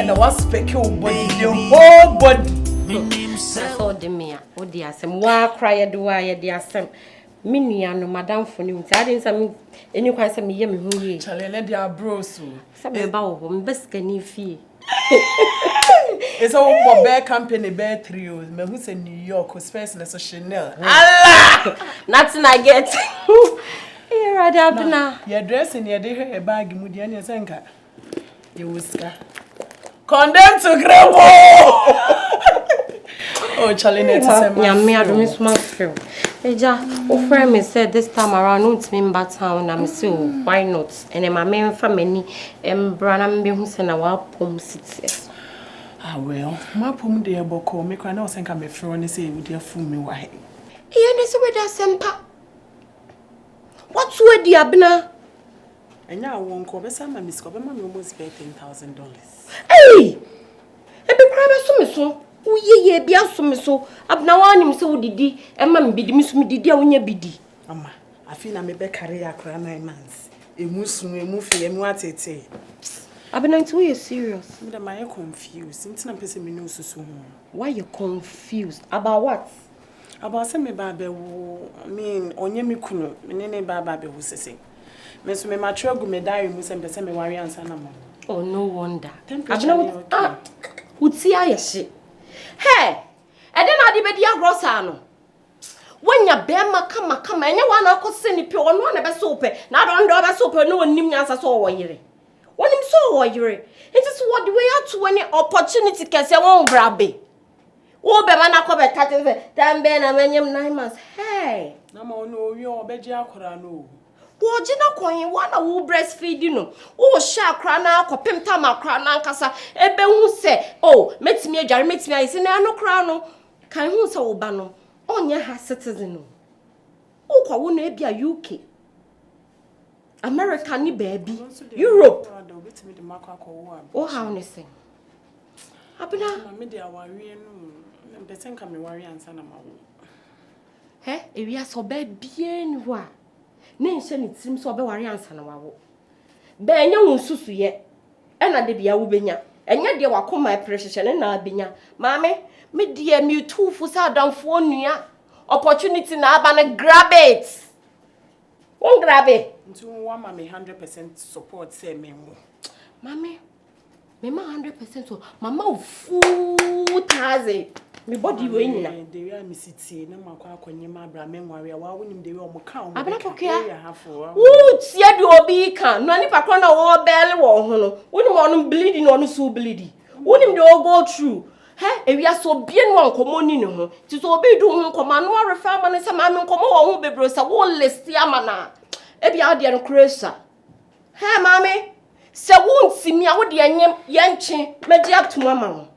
And I was speaking body, the whole body. So the mea, oh dear, some wa cry do I, dear Sam. Minia no madame for you. I didn't some any quite some yummy who ye. Charlie, let their bros. Some about home, best can you fee. It's all bear company, bear trio. Me who's in New York, who's first in a Chanel. Allah! Nothing I get. Here I have now. Your dress and your day a bag, Mudian, your zanka. You whisker. Condemned to grandma! Oh, Charlie, let's say, me, I don't miss my feel. Eja, o friend me said this time around, not me back town, I'm so why not? And then my main family, Branham be who send our pom city. Ah, well, my pom dear boko, make I know think I'm a friend and say, would you fool me? Why? Yes, with that sempa. What's with the Abena? And now I won't call, but some of Miss Cobber, almost paid $10,000. Hey! A big crab so. Ye be asome so abna wanim se wodidi e ma mbidi misumi didi a wonya bidi mama afi na me be carry akra 9 months emusu emufe emu atete abna nti we serious me da my confused ntina pese me no susu ho why you confused about what about say me ba be wo mean onye me kunu me ne ba be wo sese me so me mature gu me diary mu se pese me wari ansa na mo oh no wonder abna uti ayehye hey, I don't know the bedia grossano. When ya bema kama, and you wanna go send it pure one of a soap, not on the soap, no one named as a saw year. When him saw year, it is what the way out to any opportunity can say won't grab it. Oh, Bemana cover catches it, damn Ben and when you 9 months. Hey, no more no, you're Begia Corano. Wajina coin one a woo breastfeed, you know. Oh, shark crana, copim tama crana cassa, ebe who say, oh, met me a jar, met me, I say, no crown. Can who so bano? On your has citizen. Oh, I won't be a UK. American baby, Europe. Oh, how anything. Abena, media worry, no, the same can be worry and son of my. Hey, if you are so bad, bien wa. Nation it seems so be worry answer na wawo. Be enya wonsusu ye. E na de bia wo benya. Enya de wakoma precision na benya. Mame, me de me too fu sa adamfo nua. Opportunity na aba na grab it. Won grab it. Nti won ma me 100% support say me wo. Mame, me ma 100% so mama full taze. Me body we nyina. De we am city na makwa akonye ma bra me nware wa wonim de we o muka o. Abena pokea. Wo tia de obi kan. No ani pakro na wo bele wo ho no. Wonim onu bleeding no so bleeding. Wonim de o go through. He ewia so bie no nkomo ni ne ho. Ti so obi du ho nkomo no refer ma ne se ma me nkomo wo ho bebro sa wo list ama na. E bia de no kresa. He mame. Se wo ntimi a wo de anyem ye nche magi atuma ma ho.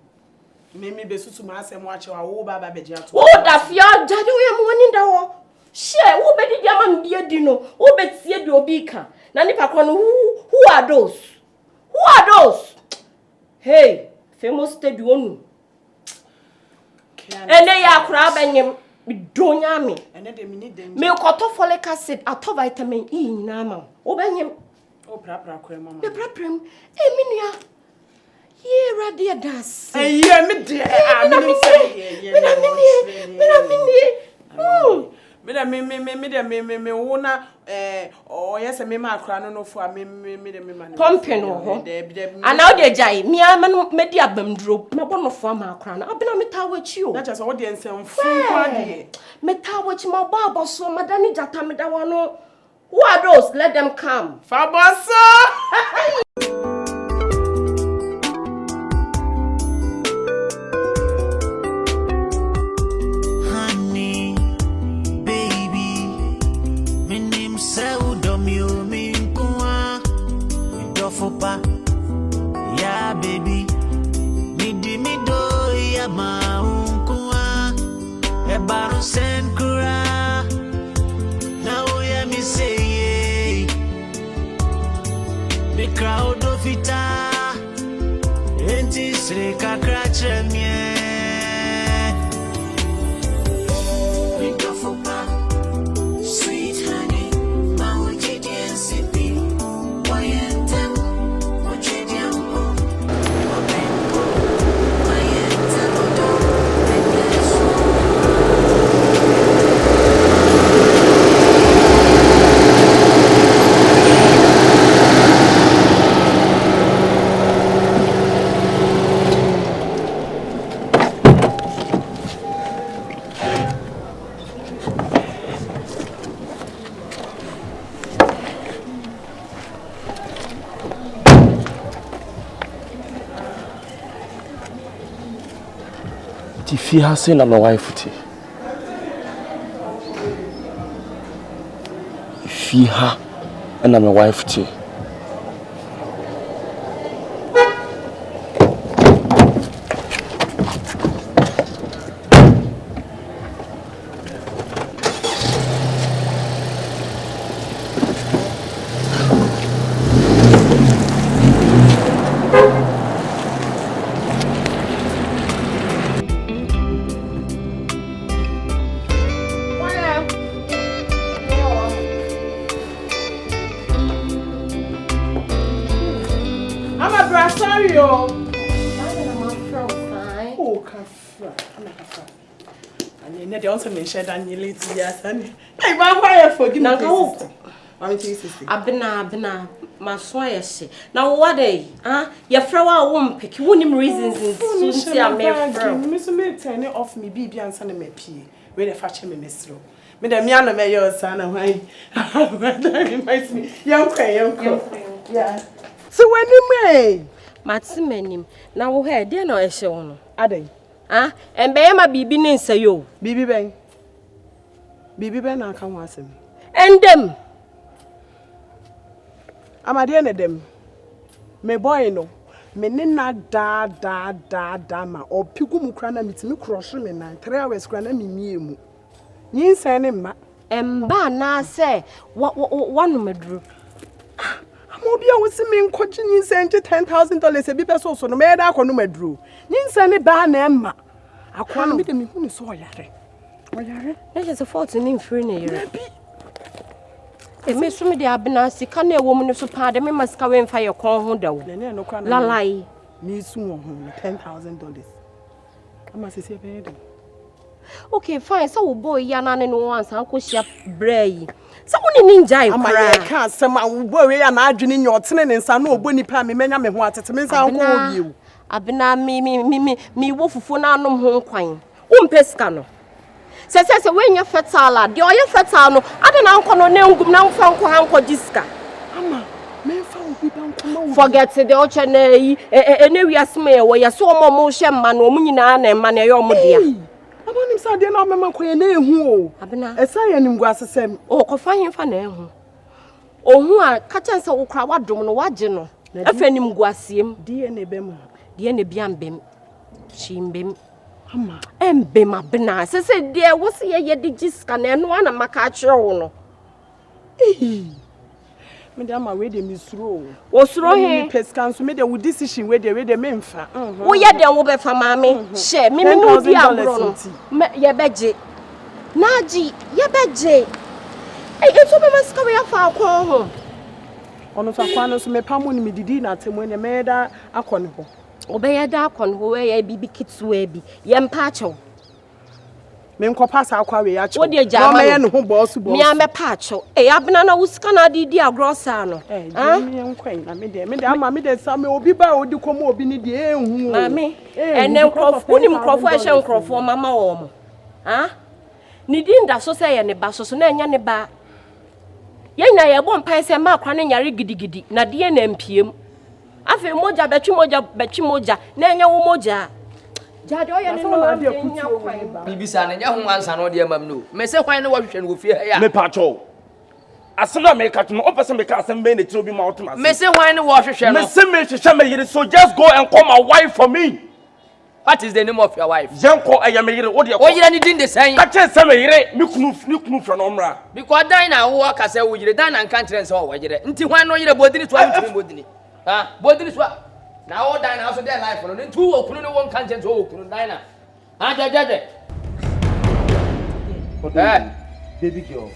Mimi besusu ma asem wa chewa wo baba beji ato. Wo da fia jade wo am woni da wo. She wo be di ama mbie di no. Wo betie di obi ka. Na nipa kwa no who are those? Who are those? Hey, famous steady onu. Ene ya akura banyem donya me. Ene de mini den. Me koto folic acid ato vitamin E nyina ma. Wo banyem. O pra kwa mama. Be pra prem. E minua. Ye radia das. Eh ye me de. Me wo na o yesa me ma akra no no fo a me man. Confion ho. Ana o de jai. Me ama me di abamduro. Me bo no fo ma akra no. Abena me ta wachi o. Na just wo de nsem fu kwa de. Me ta wachi ma ba aboso madani jata me da wano. Who are those? Let them come. Faboso. Yeah, baby. Me do ya ma unkua. E baro sen kura. Na o ya mi say the crowd of ita. Enti sre kakra chemie. Me do fopa. Sweet honey, ma uji DNCP. If you have seen my wife, if you have and I'm a wife too. Abena, my swear, now what day? Your flower won't pick you reasons in Susie. I may Miss May turn it off me, baby, and send me pee. Where the fashion me, Miss Rowe. Madame Yana, may your son and wine. That reminds me, young yeah. So when you may, Matsimenim, now where dear no eshon. Are they? And bear my baby name say you. Bibi Ben. Bibi Ben, I can't watch him. And them. I'm a dear them. Me boy no. Me nina da ma. Or pigumu crana meet me cross me na. 3 hours crana me mu. Yin send ma. Emba na say one me drew. Mobia was me coaching yin send $10,000 a bit so no me da kono madru. Yin send ba na emma. Akwa me de me hu ni so oyare. Oyare? Na just a 14 free na year. E me so me de Abena sika na ewo mu ne so pa de me masika we mfa ye kon ho dawo. Nene no kwa na. Lalai. Me su wo ho $10,000. Ama se se be de. Okay, fine. So we boy ya na ne no once an ko hia brai. So woni ninja e kra. Ama ye ka asem a wo boy ya na adwene nya otene ne nsa na oboni pa me menya me ho atete me nsa ko obie. Abena mi wo fufu na anom ho kwan. Wo mpeska no. Se when you fertile, the oil fertile no, I don't know no ngum na mfa nko ha nko jiska. Ama, me fa obi ban ko. Forget the oche na yi wi asme ye wo ye so mo hye mma no mu nyina na mma na ye omo dia. Abonim sa de na mema ko ye na ehu o. Abena. Esa ye nim gu asesem. O ko fa hemfa na ehu. Ohu a ka chanse wo kra wadom no wage no. Efa nim gu asiem. DNA be mu. DNA bi ambem. Chimbem. Ama Embe Abena se de wo se ye de jiska na eno ana maka akire wo no. Me de ama we de misuro. Wo suro he. Me peskan so me de wo decision we de me mfa. Wo ye de wo be fa maame. She me no bi abro no. Ye beje. Naji ye beje. Eto be masika we afa akon ho. Ono so akwan no so me pamo ni me didi na temu ne me da akon ho. Obey da kon ho we ye bibi kitwa bi ye mpa achew me nkopa sa akwa we achew wo de jama me ye no ho boss me amepa achew Abena na usika na di agrosa no me nkwan na me de ama me de sa me obi ba odi komo obi ni de ehu mame ene nkrofo ni nkrofo a hye nkrofo mama wo mo ni di nda so se ye ne ba so na enya ne ba ye nya ye bo mpan se ma akwa ne nyare gidigidi na de na mpiem afi moja bechi moja na enye wo moja jade oye ne no nya kwan bibisa na nya ho ansa no de mam no me se kwan ne wo hwehwe no wo fie ya me pacho asena me ka no opese me ka asem be ne tiro bi ma otoma me se kwan ne wo hwehwe no me se me hwehwe me yire so just go and call my wife for me. What is the name of your wife? Jenko me yire wo de wo yire ni din de san ka che se me yire mi kunu fro no mra because Daina wo aka se wo yire Daina nkan tren se wo yire nti hwan no yire bodini to antimi bodini bodini so na wo Daina also their life no nti wo kunu no won kan tren so wo kunu Daina jajaje baby girl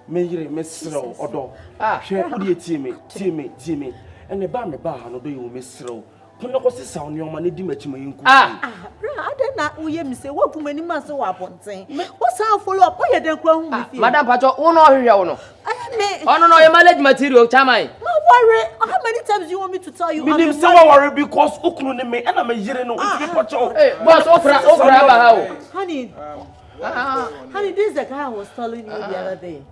me yire me sro odo hwe wo de tie me ene ba me ba no do yo me sro kono ko sesa oni o ma ne di machima yinku bra adena uye mi se wo kumani ma se wa ponten wo sa follow up o ye den kwa hu mi fi madam pacho wo no hwehwe wo no me no your manage material chamai no worry how many times you want me to tell you I'm so worry because ukunu ne me na me yire no ntimi pacho boss okra ba ha o honey honey this is the guy I was telling you the other day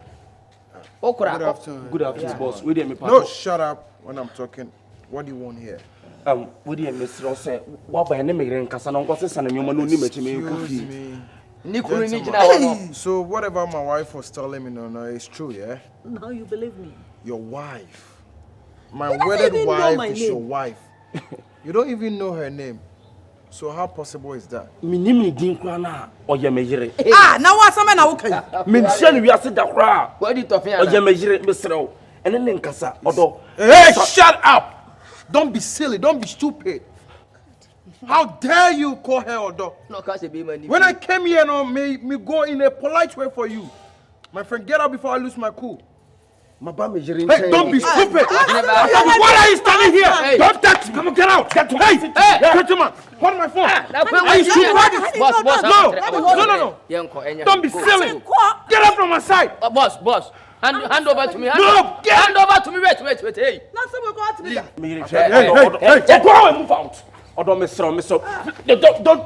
okra Good afternoon. Good afternoon boss we dey me pacho No, shut up when I'm talking. What do you want here? What do you miss Rose? What by an immigrant Casanova and your man only met me. So whatever my wife was telling me no, it's true, yeah? Now you believe me. Your wife. My wedded wife is your wife. You don't even know her name. So how possible is that? Minimi Dinkwana or Yamejere. Ah, now what's a man? Okay. Minsan, we are said that crowd. What did you Or Yamejere, Mr. And then Casa, although. Hey, shut up! Don't be silly, don't be stupid. How dare you call her Odo? No, cause it be money. When I came here, no, me go in a polite way for you. My friend, get out before I lose my cool. My bum is your Hey, don't be stupid! Why are you standing here? Hey. Don't touch me! Come on, get out! Hey, gentleman, hold my phone. Are you stupid? Boss, No. Don't be silly. Get out from my side. Boss. Hand over to me. No, Hand over to me. Wait. Hey. Not so we're going to be there. Hey, go and move out. Although Mr. Don't.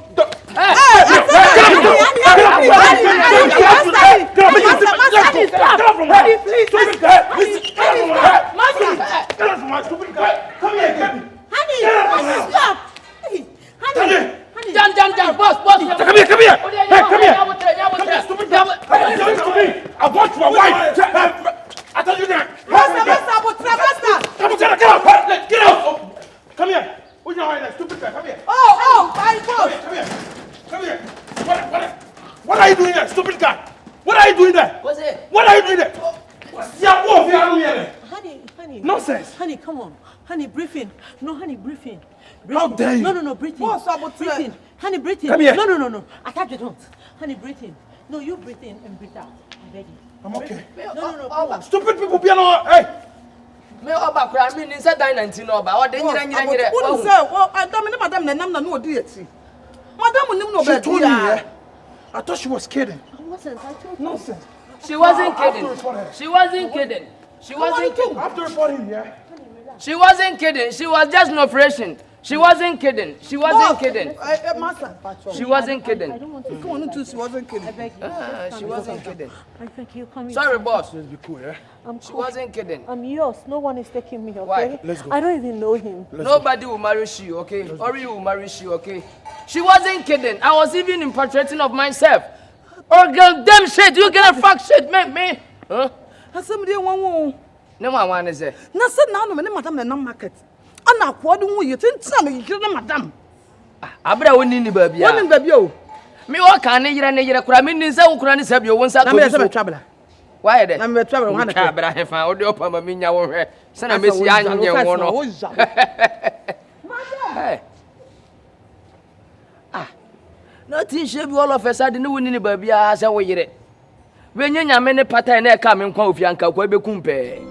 Jump, boss. Come here. Hey, come here. I want your wife. I told you that. Get out. Come here. Who's your wife? Stupid guy. Come here. Come here. What are you doing there, stupid guy? What are you doing there? What's it? What are you doing there? Honey. Nonsense. Honey, come on. Honey, briefing. No, honey, briefing. How dare you? No, breathing. Breathing. Honey, breathing. Come here. No. Atadwe, don't. Honey, breathing. No, you breathe in and breathe out. I'm ready. I'm okay. No. Come on. Stupid people be alone. Hey! Me oba kura me inside Daina nti oba. O de nyira. Who say, well, madam na nam na no odi eti. Madam nim no be. She told me, yeah? I thought she was kidding. Nonsense. I told you. Nonsense. She wasn't I have to kidding. report her. She wasn't kidding. I have to report him, yeah? She wasn't kidding. She was just an operation. She wasn't kidding. She wasn't kidding. Master. She wasn't kidding. I don't want to. Come on, she wasn't kidding. I beg you. She wasn't kidding. I beg you, come here. Sorry, boss. Let's be cool, yeah? She wasn't kidding. I'm yours. No one is taking me, okay? Why? Let's go. I don't even know him. Nobody will marry she, okay? Ori will marry she, okay? She wasn't kidding. I was even infatuating of myself. Oh, girl, damn shit. You gonna fuck shit, man. Huh? Somebody want. No one want to say. Na say na no me madam na nam market. Ana akwado hu ye tintina me yire na madam. Abra woni ni ba bia. Woni ba bia o. Me wo kan ne yire kura me nin say wo kura ne say bia wo nsa Na me say be twabla. Why there? Na me twabla ho na ka bra he fa o de opa ma me nya wo hwe. Se na me si anye wo no. Hey. Nothing should be all of a sudden woni ni ba bia say wo yire. We nya nyame ne pattern na e ka me nkwa ofianka kwa be kumpe.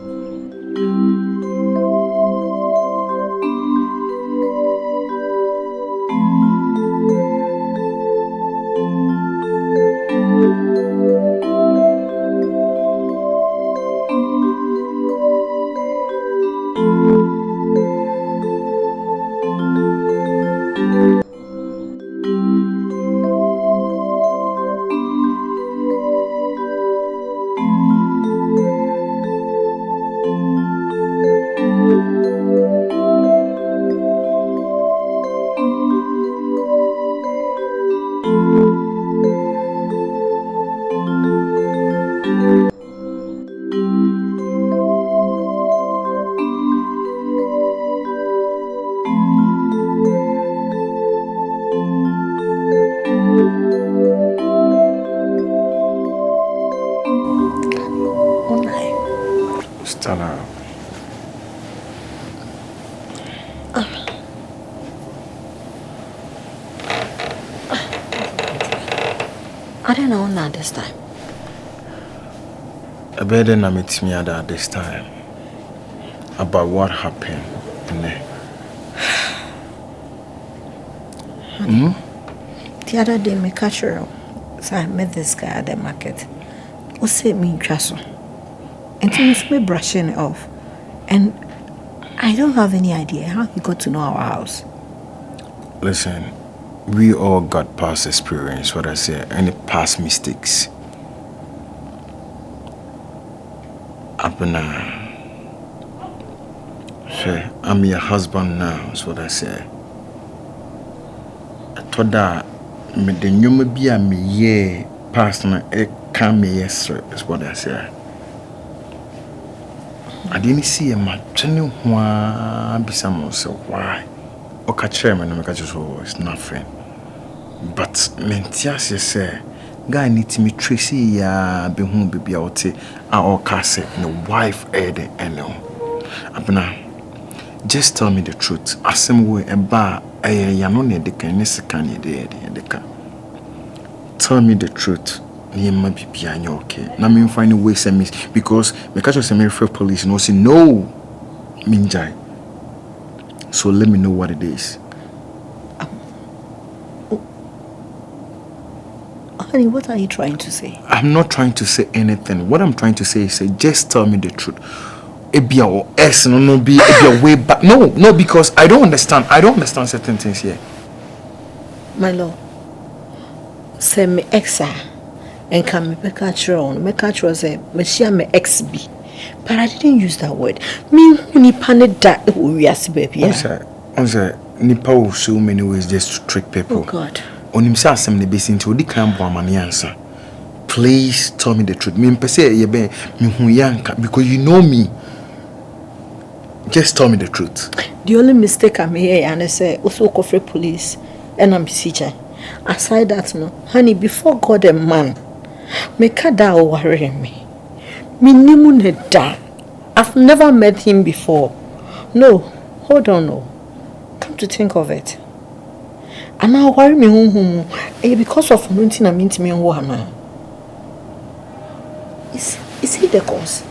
I don't know now this time. Abena na met me at this time about what happened. The other day, me catch her. So I met this guy at the market. Who said me in Trasso? And he was me brushing it off. And I don't have any idea how he got to know our house. Listen, we all got past experience, what I say, any past mistakes. Abena, Sure, I'm your husband now, is what I say. I thought that me the new me be a me ye personal can me yes is what I say. I didn't see a man telling why be someone so why. Okay, chairman, no catch so it's nothing. But mentias you say, guy need to me Tracy ya be home be out our castle and the wife Ed and no. Abena, just tell me the truth. Asem way a bar ya no ne de kan can de ka. Tell me the truth. You might be behind you, okay. Now me find a way send me because me catch us me police no say no minjai. So let me know what it is. Honey, what are you trying to say? I'm not trying to say anything. What I'm trying to say is just tell me the truth. Ebia or S no be ebia way back. No, because I don't understand. I don't understand certain things here. My lord, send me exa and come me catch on. Me catch was a me share me XB. But I didn't use that word. Me ni pane that we are baby. Onse nipa will so many ways just to trick people. Oh God. Onimsa asem ne besi nti odi kan bo amane ansa. Please tell me the truth. Me mpese ye be me hu yanka because you know me. Just tell me the truth. The only mistake I made and say also call for police and I'm CJ. Aside that no, honey, before God and man, me kada worry me. Me nimu ne da. I've never met him before. No, hold on, no. Come to think of it. And now worry me because of nothing I mean to me on Is he the cause?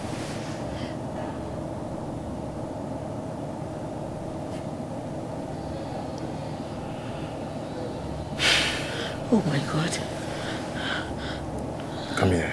Oh my God. Come here.